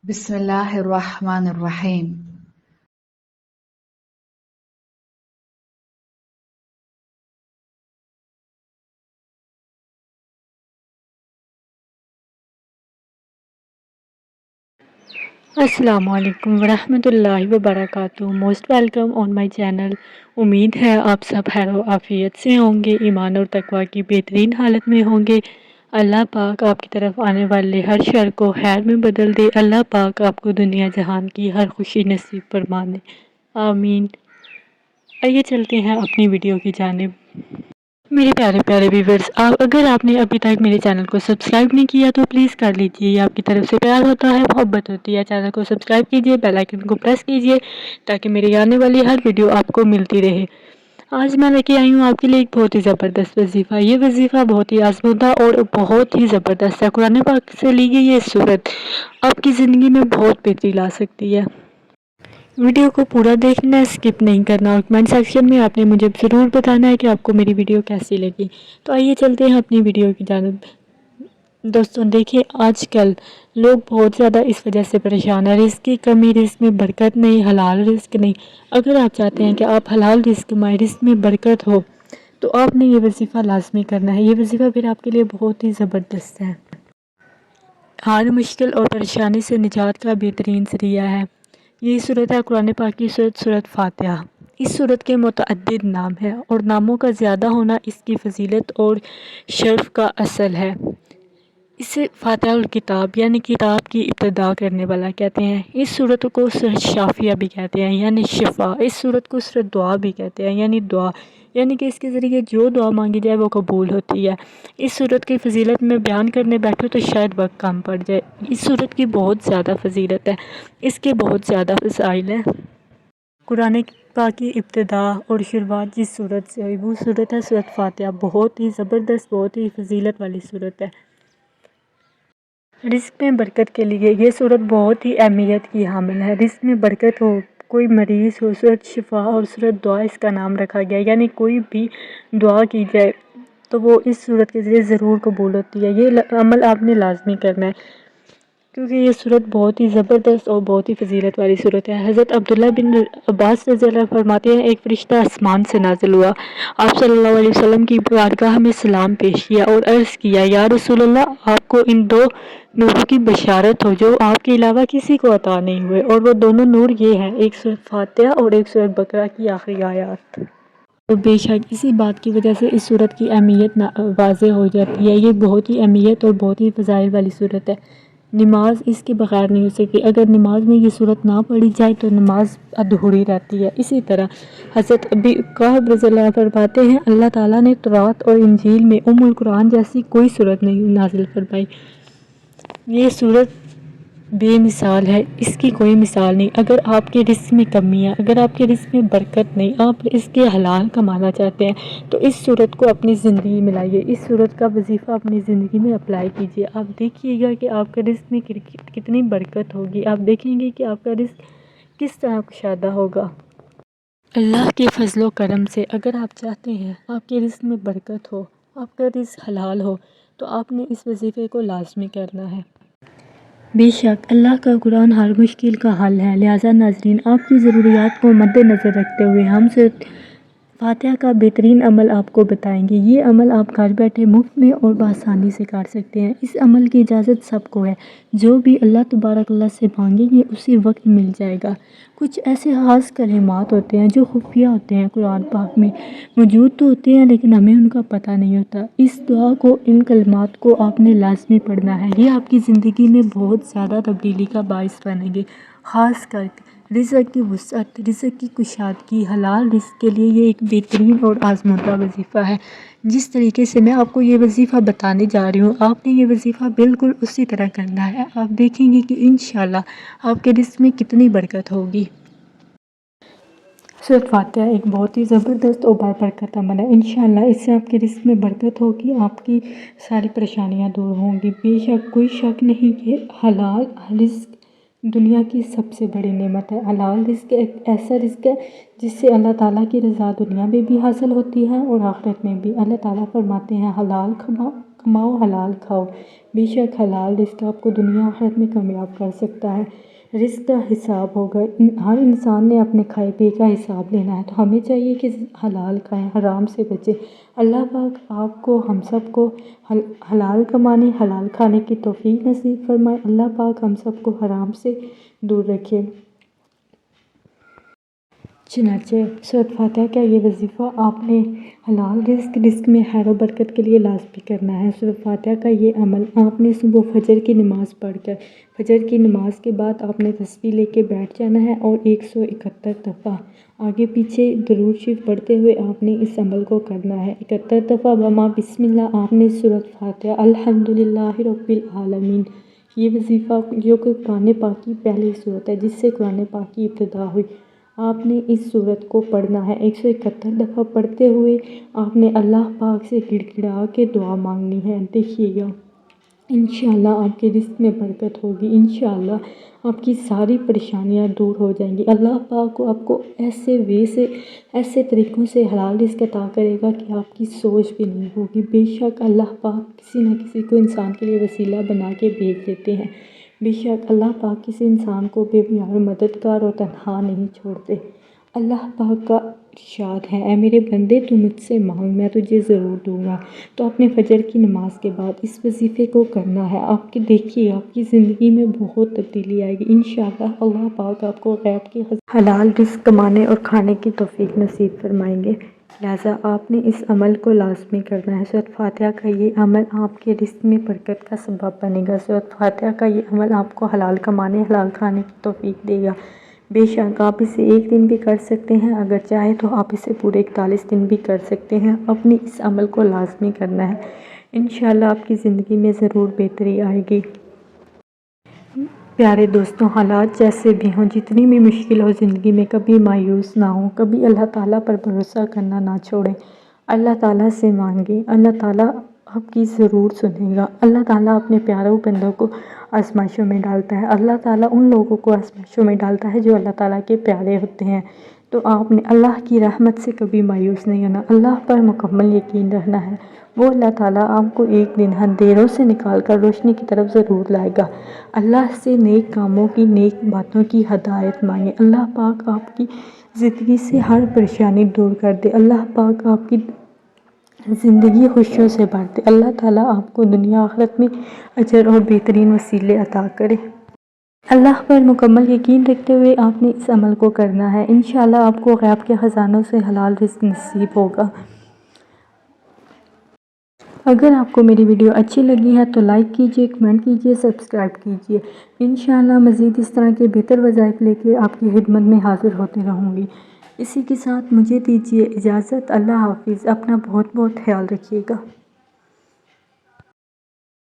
بسم الله الرحمن الرحيم. السلام علیکم ورحمۃ اللہ وبرکاتہ۔ Most welcome on my channel. امید ہے آپ سب خیر و عافیت سے ہوں گے، ایمان اور تقوی کی بہترین حالت میں ہوں گے۔ اللہ پاک آپ کی طرف آنے والے ہر شر کو خیر میں بدل دے۔ اللہ پاک آپ کو دنیا جہان کی ہر خوشی نصیب فرمانے، آمین۔ آئیے چلتے ہیں اپنی ویڈیو کی جانب۔ میرے پیارے پیارے ویورز، اگر آپ نے ابھی تک میرے چینل کو سبسکرائب نہیں کیا تو پلیز کر لیجیے، یہ آپ کی طرف سے پیار ہوتا ہے، محبت ہوتی ہے۔ چینل کو سبسکرائب کیجیے، بیل آئیکن کو پریس کیجیے تاکہ میری آنے والی ہر ویڈیو آپ کو ملتی رہے۔ آج میں لے کے آئی ہوں آپ کے لیے ایک بہت ہی زبردست وظیفہ۔ یہ وظیفہ بہت ہی آزمودہ اور بہت ہی زبردست ہے۔ قرآن پاک سے لی گئی یہ صورت آپ کی زندگی میں بہت بہتری لا سکتی ہے۔ ویڈیو کو پورا دیکھنا، اسکپ نہیں کرنا، اور کمنٹ سیکشن میں آپ نے مجھے ضرور بتانا ہے کہ آپ کو میری ویڈیو کیسی لگی۔ تو آئیے چلتے ہیں اپنی ویڈیو کی جانب۔ دوستوں دیکھیں، آج کل لوگ بہت زیادہ اس وجہ سے پریشان ہیں، رزق کی کمی، رزق میں برکت نہیں، حلال رزق نہیں۔ اگر آپ چاہتے ہیں کہ آپ حلال رزق کمائیں، رزق میں برکت ہو، تو آپ نے یہ وظیفہ لازمی کرنا ہے۔ یہ وظیفہ پھر آپ کے لیے بہت ہی زبردست ہے، ہر مشکل اور پریشانی سے نجات کا بہترین ذریعہ ہے۔ یہ صورت ہے قرآن پاک کی صورت فاتحہ۔ اس صورت کے متعدد نام ہیں اور ناموں کا زیادہ ہونا اس کی فضیلت اور شرف کا اصل ہے۔ اسے فاتحہ الکتاب یعنی کتاب کی ابتدا کرنے والا کہتے ہیں۔ اس صورت کو سورۃ شافیہ بھی کہتے ہیں یعنی شفا۔ اس صورت کو سورۃ دعا بھی کہتے ہیں یعنی دعا، یعنی کہ اس کے ذریعے جو دعا مانگی جائے وہ قبول ہوتی ہے۔ اس صورت کی فضیلت میں بیان کرنے بیٹھو تو شاید وقت کم پڑ جائے۔ اس صورت کی بہت زیادہ فضیلت ہے، اس کے بہت زیادہ فضائل ہیں۔ قرآن پاک کی ابتدا اور شروعات جس صورت سے ہوئی وہ صورت ہے سورۃ فاتحہ۔ بہت ہی زبردست، بہت ہی فضیلت والی صورت ہے۔ رزق میں برکت کے لیے یہ صورت بہت ہی اہمیت کی حامل ہے۔ رزق میں برکت ہو، کوئی مریض ہو، سورۃ شفا اور سورۃ دعا اس کا نام رکھا گیا، یعنی کوئی بھی دعا کی جائے تو وہ اس صورت کے ذریعے ضرور قبول ہوتی ہے۔ یہ عمل آپ نے لازمی کرنا ہے کیونکہ یہ صورت بہت ہی زبردست اور بہت ہی فضیلت والی صورت ہے۔ حضرت عبداللہ بن عباس رضی اللہ عنہ فرماتے ہیں، ایک فرشتہ آسمان سے نازل ہوا، آپ صلی اللہ علیہ وسلم کی بارگاہ میں سلام پیش کیا اور عرض کیا، یا رسول اللہ، آپ کو ان دو نوروں کی بشارت ہو جو آپ کے علاوہ کسی کو عطا نہیں ہوئے، اور وہ دونوں نور یہ ہیں، ایک سورۃ فاتحہ اور ایک سورۃ بقرہ کی آخری آیات۔ تو بے شک اسی بات کی وجہ سے اس صورت کی اہمیت واضح ہو جاتی ہے۔ یہ بہت ہی اہمیت اور بہت ہی فضائل والی صورت ہے۔ نماز اس کے بغیر نہیں ہو سکتی، اگر نماز میں یہ صورت نہ پڑھی جائے تو نماز ادھوری رہتی ہے۔ اسی طرح حضرت ابی کعب رضی اللہ عنہ فرماتے ہیں، اللہ تعالیٰ نے تورات اور انجیل میں القرآن جیسی کوئی صورت نہیں نازل فرمائی۔ یہ صورت بے مثال ہے، اس کی کوئی مثال نہیں۔ اگر آپ کے رزق میں کمی ہے، اگر آپ کے رزق میں برکت نہیں، آپ اس کے حلال کمانا چاہتے ہیں تو اس صورت کو اپنی زندگی میں لائیے، اس صورت کا وظیفہ اپنی زندگی میں اپلائی کیجیے۔ آپ دیکھیے گا کہ آپ کے رزق میں کتنی برکت ہوگی، آپ دیکھیں گے کہ آپ کا رزق کس طرح کشادہ ہوگا۔ اللہ کے فضل و کرم سے اگر آپ چاہتے ہیں آپ کے رزق میں برکت ہو، آپ کا رزق حلال ہو، تو آپ نے اس وظیفے کو لازمی کرنا ہے۔ بے شک اللہ کا قرآن ہر مشکل کا حل ہے، لہٰذا ناظرین آپ کی ضروریات کو مد نظر رکھتے ہوئے ہم سورۃ فاتحہ کا بہترین عمل آپ کو بتائیں گے۔ یہ عمل آپ گھر بیٹھے مفت میں اور بآسانی سے کر سکتے ہیں۔ اس عمل کی اجازت سب کو ہے، جو بھی اللہ تبارک اللہ سے مانگیں گے اسی وقت مل جائے گا۔ کچھ ایسے خاص کلمات ہوتے ہیں جو خفیہ ہوتے ہیں، قرآن پاک میں موجود تو ہوتے ہیں لیکن ہمیں ان کا پتہ نہیں ہوتا۔ اس دعا کو، ان کلمات کو آپ نے لازمی پڑھنا ہے، یہ آپ کی زندگی میں بہت زیادہ تبدیلی کا باعث بنیں گے۔ خاص کر رزق کی وسعت، رزق کی کشادگی، حلال رزق کے لیے یہ ایک بہترین اور آزمودہ وظیفہ ہے۔ جس طریقے سے میں آپ کو یہ وظیفہ بتانے جا رہی ہوں، آپ نے یہ وظیفہ بالکل اسی طرح کرنا ہے۔ آپ دیکھیں گے کہ انشاءاللہ آپ کے رزق میں کتنی برکت ہوگی۔ سورۃ فاتحہ ایک بہت ہی زبردست اور بابرکت عمل ہے، انشاءاللہ اس سے آپ کے رزق میں برکت ہوگی، آپ کی ساری پریشانیاں دور ہوں گی۔ بے شک کوئی شک نہیں کہ حلال رزق دنیا کی سب سے بڑی نعمت ہے۔ حلال رزق ایک ایسا رزق ہے جس سے اللہ تعالیٰ کی رضا دنیا میں بھی حاصل ہوتی ہے اور آخرت میں بھی۔ اللہ تعالیٰ فرماتے ہیں، حلال کماؤ حلال کھاؤ، بے شک حلال رزق آپ کو دنیا آخرت میں کامیاب کر سکتا ہے۔ رزق کا حساب ہوگا، ہر انسان نے اپنے کھائے پیے کا حساب لینا ہے، تو ہمیں چاہیے کہ حلال کھائیں، حرام سے بچیں۔ اللہ پاک آپ کو ہم سب کو حلال کمانے حلال کھانے کی توفیق نصیب فرمائے۔ اللہ پاک ہم سب کو حرام سے دور رکھے۔ چنانچہ سورۃ فاتحہ کا یہ وظیفہ آپ نے حلال رزق میں خیر و برکت کے لیے لازمی کرنا ہے۔ سورۃ فاتحہ کا یہ عمل آپ نے صبح فجر کی نماز پڑھ کر، فجر کی نماز کے بعد آپ نے تسبیح لے کے بیٹھ جانا ہے اور 171 دفعہ آگے پیچھے درود شریف پڑھتے ہوئے آپ نے اس عمل کو کرنا ہے۔ 71 دفعہ بما بسم اللہ آپ نے سورۃ فاتحہ الحمدللہ رب العالمین، یہ وظیفہ جو کہ قرآن پاک کی پہلی سورت ہے جس سے قرآن پاک کی ابتدا ہوئی، آپ نے اس سورت کو پڑھنا ہے۔ 171 دفعہ پڑھتے ہوئے آپ نے اللہ پاک سے گڑ گڑا کے دعا مانگنی ہے۔ دیکھیے گا انشاءاللہ آپ کے رزق میں برکت ہوگی، انشاءاللہ آپ کی ساری پریشانیاں دور ہو جائیں گی۔ اللہ پاک آپ کو ایسے طریقوں سے حلال رزق عطا کرے گا کہ آپ کی سوچ بھی نہیں ہوگی۔ بے شک اللہ پاک کسی نہ کسی کو انسان کے لیے وسیلہ بنا کے بھیج دیتے ہیں، بے شک اللہ پاک کسی انسان کو بے یار مددگار اور تنہا نہیں چھوڑتے۔ اللہ پاک کا ارشاد ہے، اے میرے بندے تو مجھ سے مانگ میں تجھے ضرور دوں گا۔ تو اپنے فجر کی نماز کے بعد اس وظیفے کو کرنا ہے۔ آپ کے دیکھیے آپ کی زندگی میں بہت تبدیلی آئے گی انشاءاللہ۔ اللہ پاک آپ کو غیب کی حلال رزق کمانے اور کھانے کی توفیق نصیب فرمائیں گے، لہٰذا آپ نے اس عمل کو لازمی کرنا ہے۔ سورۃ فاتحہ کا یہ عمل آپ کے رزق میں برکت کا سبب بنے گا۔ سورۃ فاتحہ کا یہ عمل آپ کو حلال کمانے حلال کھانے کی توفیق دے گا۔ بے شک آپ اسے ایک دن بھی کر سکتے ہیں، اگر چاہے تو آپ اسے پورے 41 دن بھی کر سکتے ہیں۔ اپنی اس عمل کو لازمی کرنا ہے، انشاءاللہ آپ کی زندگی میں ضرور بہتری آئے گی۔ پیارے دوستوں، حالات جیسے بھی ہوں، جتنی بھی مشکل ہو زندگی میں، کبھی مایوس نہ ہوں، کبھی اللہ تعالیٰ پر بھروسہ کرنا نہ چھوڑیں۔ اللہ تعالیٰ سے مانگیں، اللہ تعالیٰ آپ کی ضرور سنے گا۔ اللہ تعالیٰ اپنے پیاروں بندوں کو آزمائشوں میں ڈالتا ہے، اللہ تعالیٰ ان لوگوں کو آزمائشوں میں ڈالتا ہے جو اللہ تعالیٰ کے پیارے ہوتے ہیں۔ تو آپ نے اللہ کی رحمت سے کبھی مایوس نہیں ہونا، اللہ پر مکمل یقین رکھنا ہے۔ وہ اللہ تعالیٰ آپ کو ایک دن اندھیروں سے نکال کر روشنی کی طرف ضرور لائے گا۔ اللہ سے نیک کاموں کی، نیک باتوں کی ہدایت مانگیں، اللہ پاک آپ کی زندگی سے ہر پریشانی دور کر دے، اللہ پاک آپ کی زندگی خوشیوں سے بھر دے، اللہ تعالیٰ آپ کو دنیا آخرت میں اجر اور بہترین وسیلے عطا کرے۔ اللہ پر مکمل یقین رکھتے ہوئے آپ نے اس عمل کو کرنا ہے، انشاءاللہ آپ کو غیب کے خزانوں سے حلال رزق نصیب ہوگا۔ اگر آپ کو میری ویڈیو اچھی لگی ہے تو لائک کیجئے، کمنٹ کیجئے، سبسکرائب کیجئے۔ انشاءاللہ مزید اس طرح کے بہتر وظائف لے کے آپ کی خدمت میں حاضر ہوتی رہوں گی۔ اسی کے ساتھ مجھے دیجئے اجازت، اللہ حافظ، اپنا بہت بہت خیال رکھیے گا۔